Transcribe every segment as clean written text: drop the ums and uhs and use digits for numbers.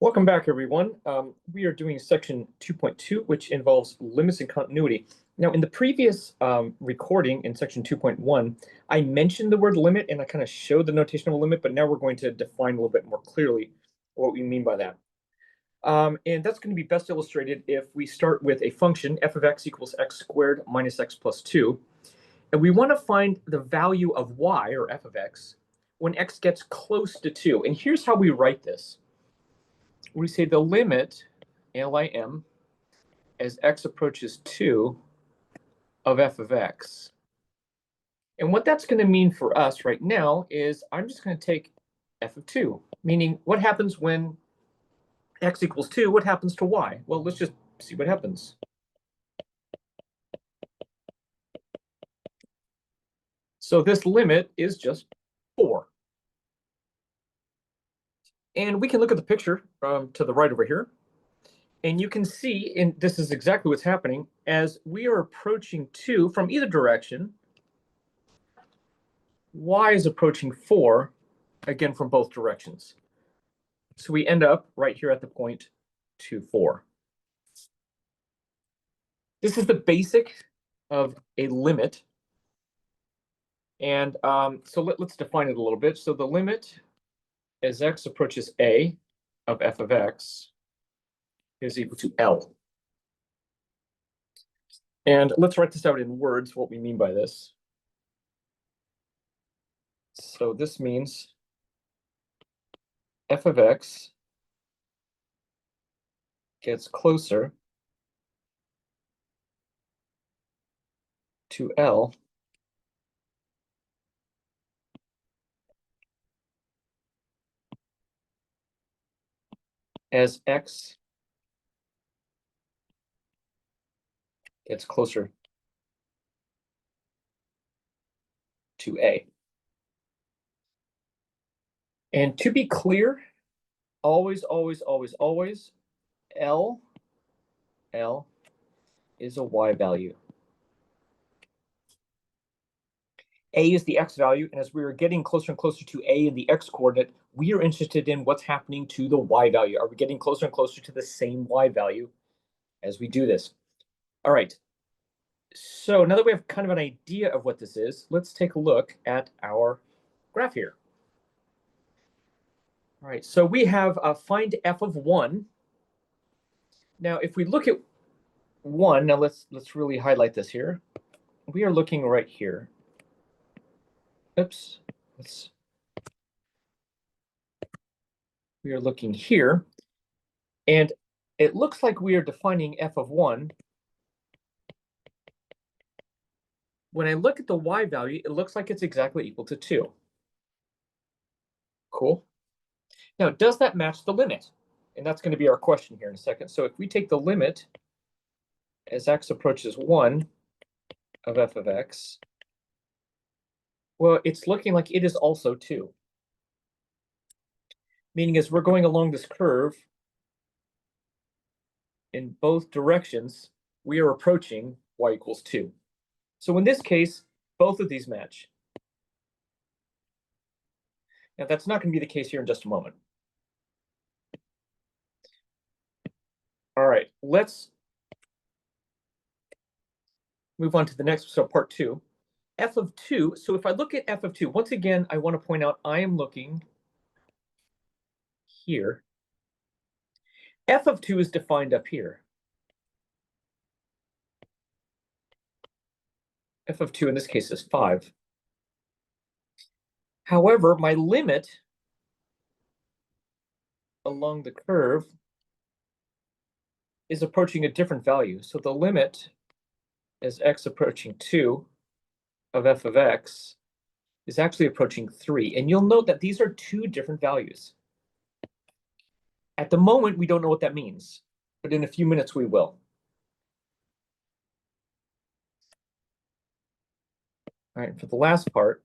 Welcome back, everyone. We are doing section 2.2, which involves limits and continuity. Now, in the previous recording in section 2.1, I mentioned the word limit and I kind of showed the notation of a limit, but now we're going to define a little bit more clearly what we mean by that. And that's going to be best illustrated if we start with a function, f of x equals x squared minus x plus 2. And we want to find the value of y, or f of x, when x gets close to 2. And here's how we write this. We say the limit, lim, as x approaches 2 of f of x. And what that's going to mean for us right now is I'm just going to take f of 2, meaning what happens when x equals 2, what happens to y? Well, let's just see what happens. So this limit is just 4. And we can look at the picture to the right over here. And you can see, and this is exactly what's happening, as we are approaching 2 from either direction, y is approaching 4, again, from both directions. So we end up right here at the point 2, 4. This is the basic of a limit. And so let's define it a little bit. So the limit as x approaches a of f of x is equal to L. And let's write this out in words, what we mean by this. So this means f of x gets closer to L as x gets closer to a. And to be clear, always, always, always, always, L is a y value. A is the x value, and as we are getting closer and closer to a in the x coordinate, we are interested in what's happening to the y value. Are we getting closer and closer to the same y value as we do this? All right. So now that we have kind of an idea of what this is, let's take a look at our graph here. All right, so we have find f of 1. Now, if we look at 1, now let's really highlight this here. We are looking right here. Oops. We are looking here, and it looks like we are defining f of 1. When I look at the y value, it looks like it's exactly equal to 2. Cool. Now, does that match the limit? And that's going to be our question here in a second. So if we take the limit as x approaches 1 of f of x, well, it's looking like it is also 2. Meaning as we're going along this curve in both directions, we are approaching y equals 2. So in this case, both of these match. Now, that's not going to be the case here in just a moment. All right, let's move on to the next, so part 2. F of 2, so if I look at f of 2, once again, I want to point out I am looking here. F of 2 is defined up here. F of 2 in this case is 5. However, my limit along the curve is approaching a different value. So the limit as x approaching 2 of f of x is actually approaching 3. And you'll note that these are two different values. At the moment, we don't know what that means, but in a few minutes we will. All right, for the last part,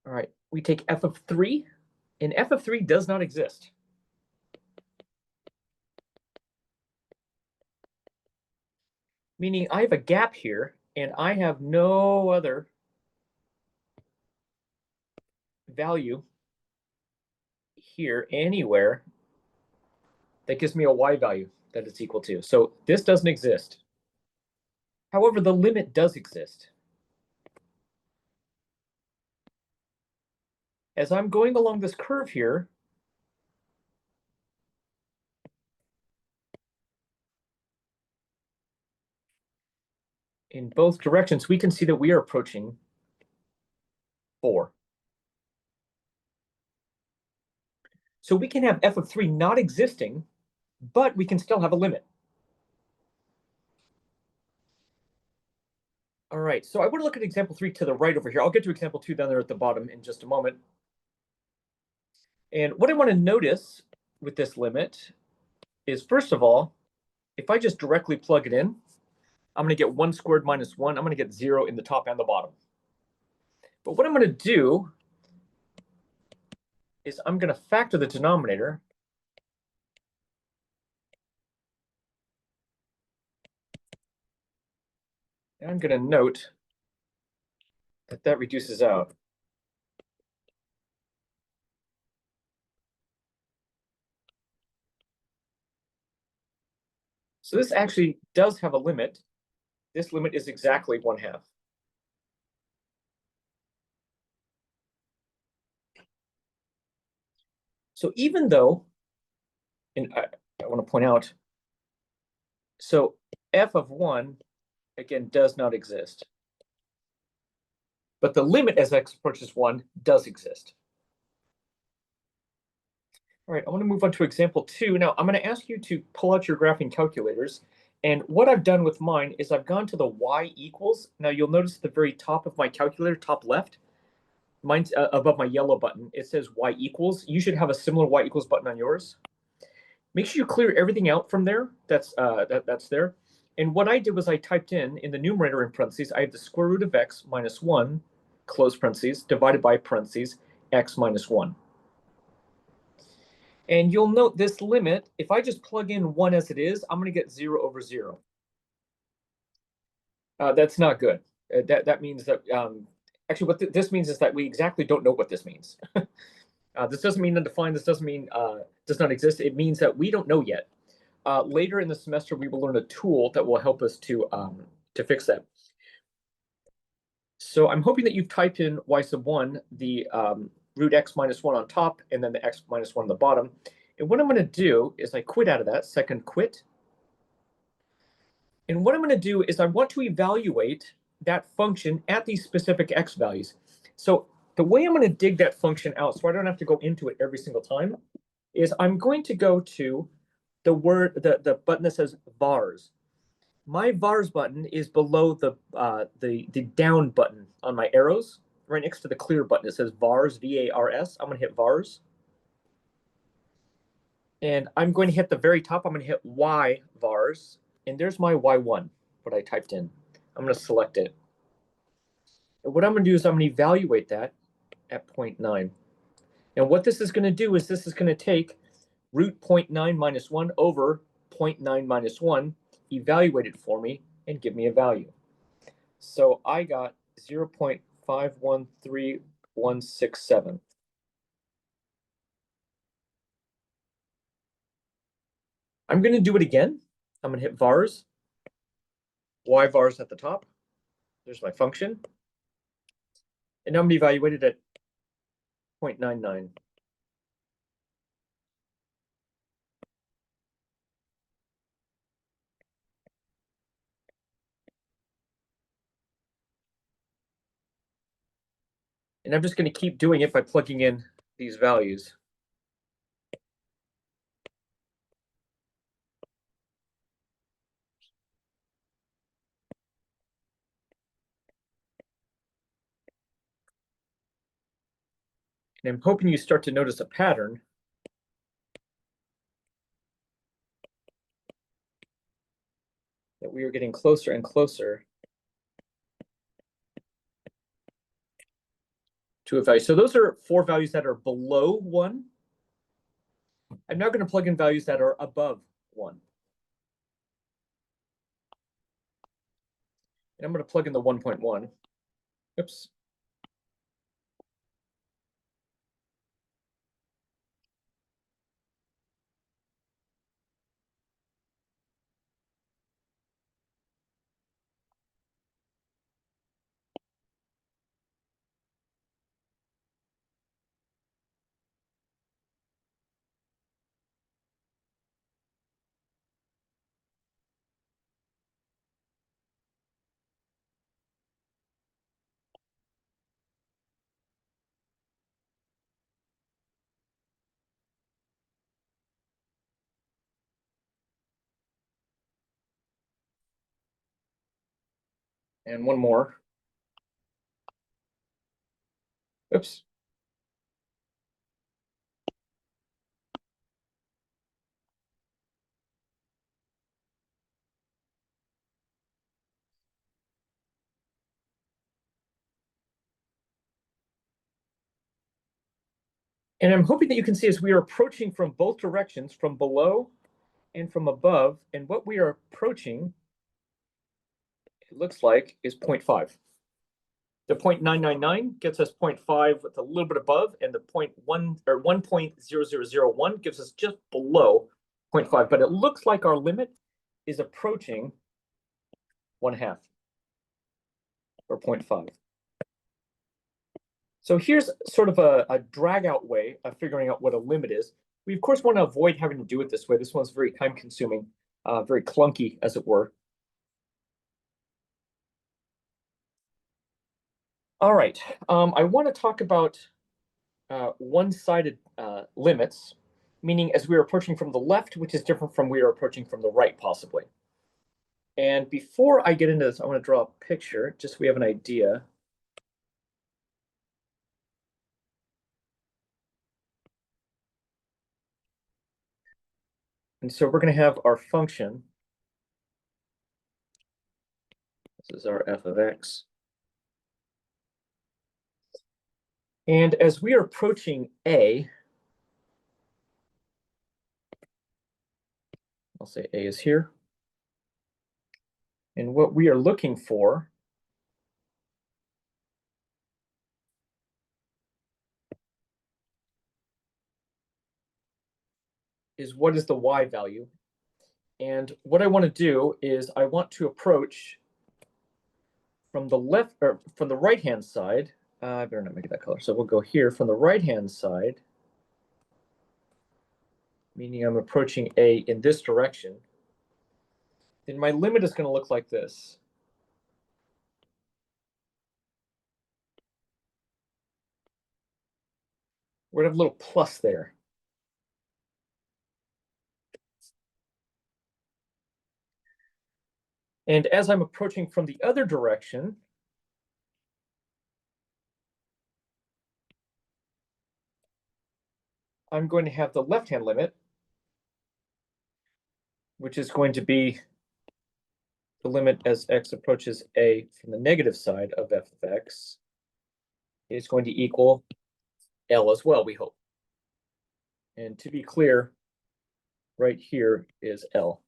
all right, we take f of 3, and f of 3 does not exist. Meaning I have a gap here, and I have no other value here anywhere that gives me a y value that it's equal to. So this doesn't exist. However, the limit does exist. As I'm going along this curve here, in both directions, we can see that we are approaching 4. So we can have f of 3 not existing, but we can still have a limit. All right, so I want to look at example 3 to the right over here. I'll get to example 2 down there at the bottom in just a moment. And what I want to notice with this limit is, first of all, if I just directly plug it in, I'm going to get 1 squared minus 1. I'm going to get 0 in the top and the bottom. But what I'm going to do is I'm going to factor the denominator. And I'm going to note that that reduces out. So this actually does have a limit. This limit is exactly 1/2. So even though, and I want to point out, so f of 1, again, does not exist. But the limit as x approaches 1 does exist. All right, I want to move on to example 2. Now, I'm going to ask you to pull out your graphing calculators. And what I've done with mine is I've gone to the y equals. Now, you'll notice at the very top of my calculator, top left, mine's above my yellow button. It says y equals. You should have a similar y equals button on yours. Make sure you clear everything out from there. That's there. And what I did was I typed in the numerator in parentheses, I have the square root of x minus 1, close parentheses, divided by parentheses, x minus 1. And you'll note this limit, if I just plug in 1 as it is, I'm going to get 0 over 0. That's not good. That means that, actually what this means is that we exactly don't know what this means. This doesn't mean undefined. This doesn't mean does not exist. It means that we don't know yet. Later in the semester, we will learn a tool that will help us to fix that. So I'm hoping that you've typed in y sub 1, the root x minus 1 on top, and then the x minus 1 on the bottom. And what I'm going to do is I quit out of that, second quit. And what I'm going to do is I want to evaluate that function at these specific x values. So the way I'm going to dig that function out, so I don't have to go into it every single time, is I'm going to go to the button that says vars. My vars button is below the down button on my arrows, right next to the clear button. It says vars, V-A-R-S. I'm going to hit vars. And I'm going to hit the very top. I'm going to hit y vars. And there's my y1, what I typed in. I'm going to select it. And what I'm going to do is I'm going to evaluate that at 0.9. And what this is going to do is this is going to take root 0.9 minus 1 over 0.9 minus 1, evaluate it for me, and give me a value. So I got 0.513167. I'm going to do it again. I'm going to hit vars, y vars at the top. There's my function. And now I'm going to evaluate it at 0.99. And I'm just going to keep doing it by plugging in these values. And I'm hoping you start to notice a pattern. That we are getting closer and closer to a value. So those are 4 values that are below 1. I'm now going to plug in values that are above 1. And I'm going to plug in the 1.1. Oops. And one more. Oops. And I'm hoping that you can see as we are approaching from both directions, from below and from above, and what we are approaching, it looks like, is 0.5. The 0.999 gets us 0.5 with a little bit above, and the 0.1 or 1.0001 gives us just below 0.5. But it looks like our limit is approaching 1/2 or 0.5. So here's sort of a drag out way of figuring out what a limit is. We of course want to avoid having to do it this way. This one's very time consuming, very clunky, as it were. All right, I want to talk about one-sided limits, meaning as we are approaching from the left, which is different from we are approaching from the right, possibly. And before I get into this, I want to draw a picture, just so we have an idea. And so we're going to have our function. This is our f of x. And as we are approaching a, I'll say a is here. And what we are looking for is what is the y value. And what I want to do is I want to approach from the left or from the right hand side. I better not make it that color. So we'll go here from the right hand side, meaning I'm approaching a in this direction. Then my limit is going to look like this. We're going to have a little plus there. And as I'm approaching from the other direction, I'm going to have the left-hand limit, which is going to be the limit as x approaches a from the negative side of f of x is going to equal L as well, we hope. And to be clear, right here is L.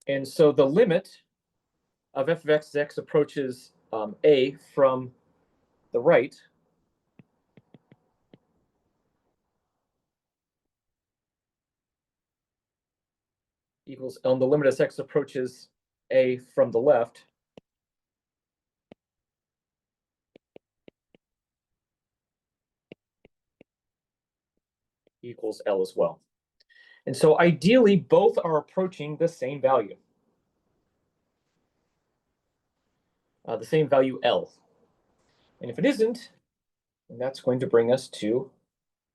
And so the limit of f of x as x approaches a from the right equals the limit as x approaches a from the left equals L as well. And so ideally, both are approaching the same value. The same value L. And if it isn't, then that's going to bring us to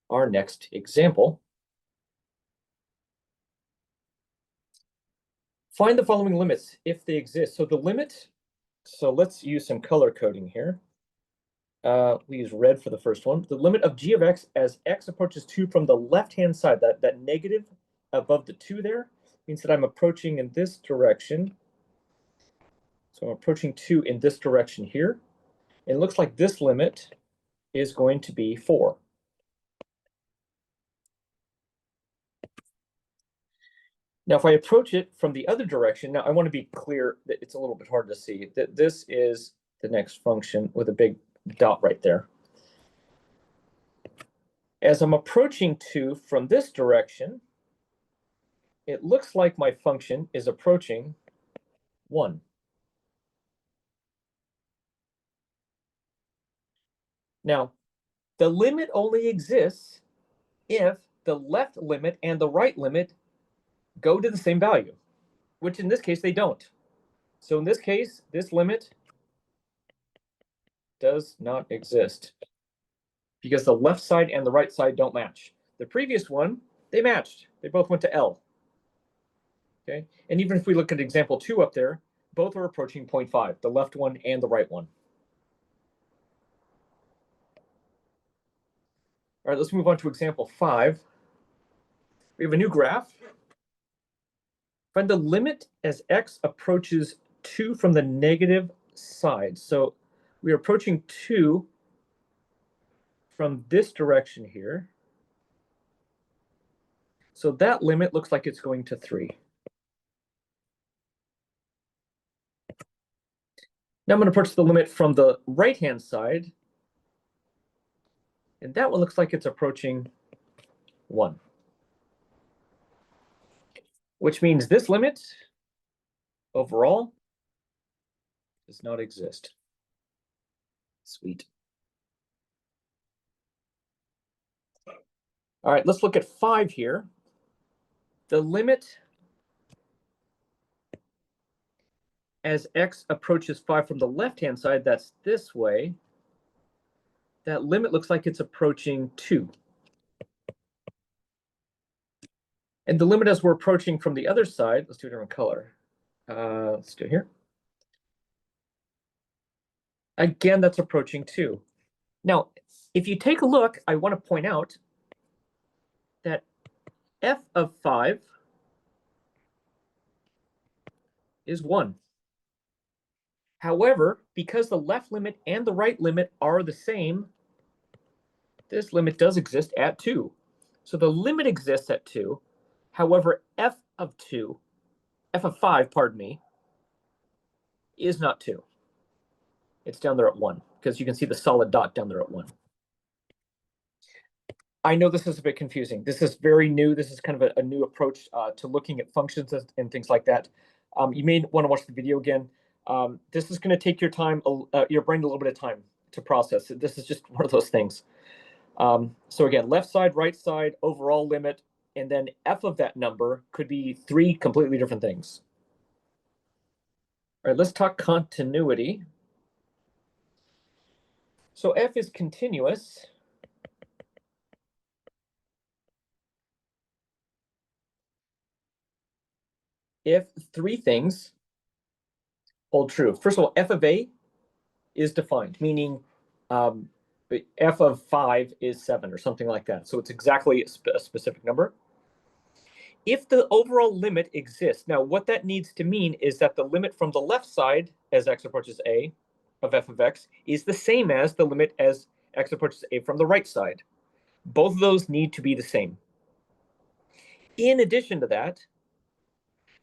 our next example. Find the following limits if they exist. So the limit, so let's use some color coding here. We use red for the first one. The limit of g of x as x approaches 2 from the left-hand side, that negative above the 2 there, means that I'm approaching in this direction. So I'm approaching 2 in this direction here. It looks like this limit is going to be 4. Now, if I approach it from the other direction, now I want to be clear that it's a little bit hard to see that this is the next function with a big dot right there. As I'm approaching 2 from this direction, it looks like my function is approaching 1. Now, the limit only exists if the left limit and the right limit go to the same value, which in this case they don't. So in this case, this limit does not exist because the left side and the right side don't match. The previous one, they matched. They both went to L. Okay, and even if we look at example 2 up there, both are approaching 0.5, the left one and the right one. All right, let's move on to example 5. We have a new graph. Find the limit as x approaches 2 from the negative side. So we are approaching 2 from this direction here. So that limit looks like it's going to 3. Now I'm going to approach the limit from the right-hand side. And that one looks like it's approaching 1. Which means this limit overall does not exist. Sweet. All right, let's look at 5 here. The limit as x approaches 5 from the left-hand side, that's this way, that limit looks like it's approaching 2. And the limit as we're approaching from the other side, let's do a different color. Let's do it here. Again, that's approaching 2. Now, if you take a look, I want to point out that f of 5 is 1. However, because the left limit and the right limit are the same, this limit does exist at 2. So the limit exists at 2. However, f of 5, pardon me, is not 2. It's down there at 1, because you can see the solid dot down there at 1. I know this is a bit confusing. This is very new. This is kind of a new approach to looking at functions and things like that. You may want to watch the video again. This is going to take your brain a little bit of time to process. This is just one of those things. So again, left side, right side, overall limit, and then f of that number could be 3 completely different things. All right, let's talk continuity. So f is continuous if 3 things hold true. First of all, f of a is defined, meaning f of 5 is 7 or something like that. So it's exactly a specific number. If the overall limit exists, now what that needs to mean is that the limit from the left side as x approaches a of f of x is the same as the limit as x approaches a from the right side. Both of those need to be the same. In addition to that,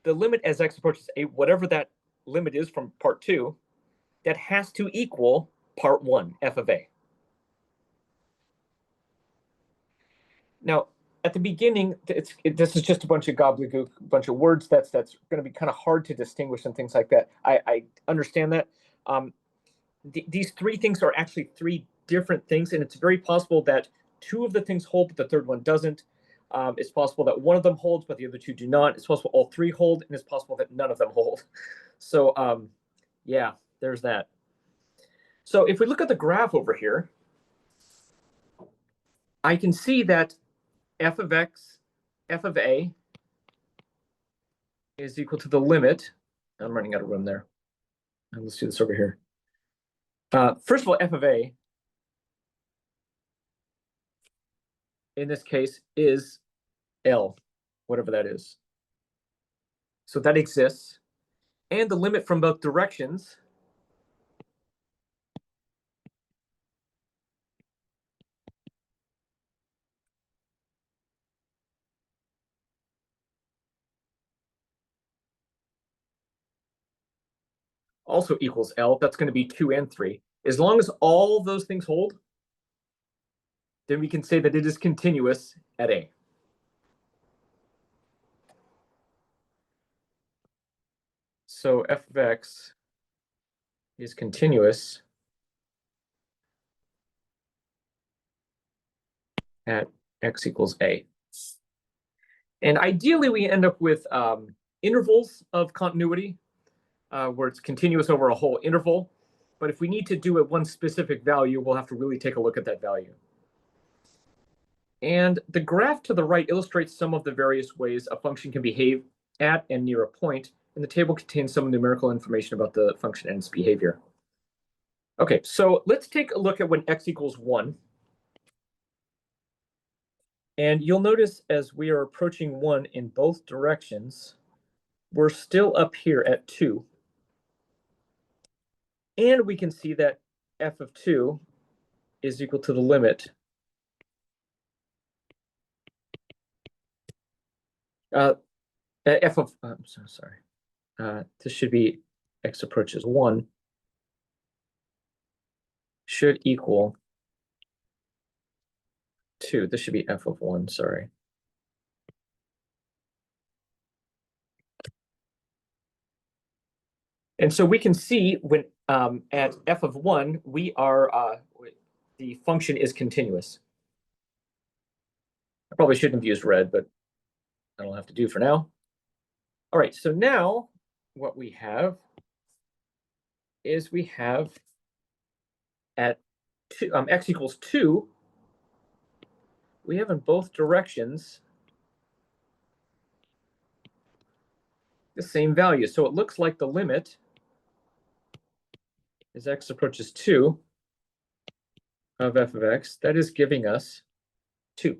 the limit as x approaches a, whatever that limit is from part 2, that has to equal part 1, f of a. Now, at the beginning, this is just a bunch of gobbledygook, a bunch of words that's going to be kind of hard to distinguish and things like that. I understand that. These 3 things are actually 3 different things, and it's very possible that 2 of the things hold, but the third one doesn't. It's possible that one of them holds, but the other 2 do not. It's possible all 3 hold, and it's possible that none of them hold. So, yeah, there's that. So if we look at the graph over here, I can see that f of x, f of a is equal to the limit. I'm running out of room there. Let's do this over here. First of all, f of a, in this case, is L, whatever that is. So that exists. And the limit from both directions also equals L. That's going to be 2 and 3. As long as all those things hold, then we can say that it is continuous at A. So f of x is continuous at x equals A. And ideally, we end up with intervals of continuity, where it's continuous over a whole interval. But if we need to do it one specific value, we'll have to really take a look at that value. And the graph to the right illustrates some of the various ways a function can behave at and near a point, and the table contains some numerical information about the function and its behavior. Okay, so let's take a look at when x equals 1. And you'll notice as we are approaching 1 in both directions, we're still up here at 2. And we can see that f of 2 is equal to the limit f of, I'm so sorry. This should be x approaches 1 should equal 2. This should be f of 1, sorry. And so we can see when at f of 1, we are, the function is continuous. I probably shouldn't have used red, but I don't have to do for now. All right, so now what we have is we have at x equals 2, we have in both directions the same value. So it looks like the limit as x approaches 2 of f of x, that is giving us 2.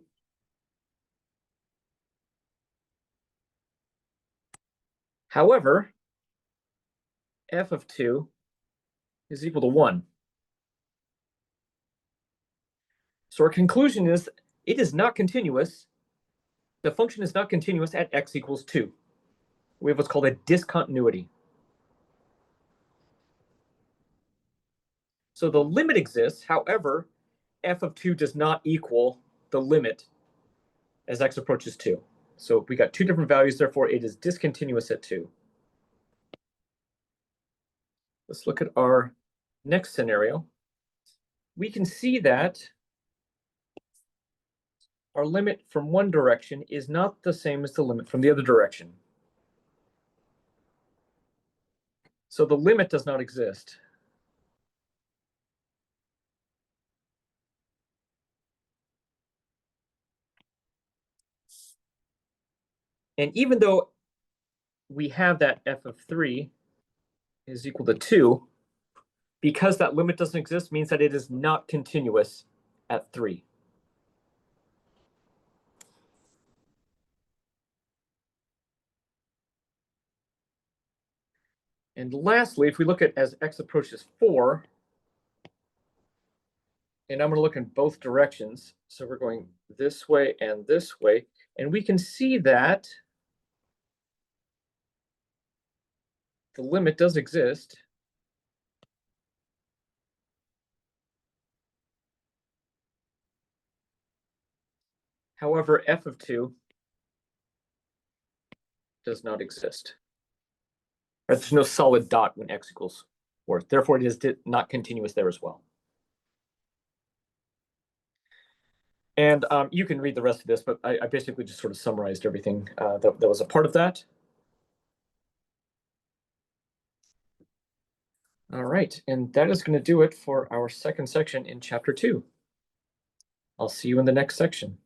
However, f of 2 is equal to 1. So our conclusion is it is not continuous. The function is not continuous at x equals 2. We have what's called a discontinuity. So the limit exists, however, f of 2 does not equal the limit as x approaches 2. So we got two different values, therefore it is discontinuous at 2. Let's look at our next scenario. We can see that our limit from one direction is not the same as the limit from the other direction. So the limit does not exist. And even though we have that f of 3 is equal to 2, because that limit doesn't exist means that it is not continuous at 3. And lastly, if we look at as x approaches 4, and I'm going to look in both directions. So we're going this way, and we can see that the limit does exist. However, f of 2 does not exist. Or there's no solid dot when x equals 4. Therefore, it is not continuous there as well. And you can read the rest of this, but I basically just sort of summarized everything that was a part of that. All right, and that is going to do it for our second section in chapter 2. I'll see you in the next section.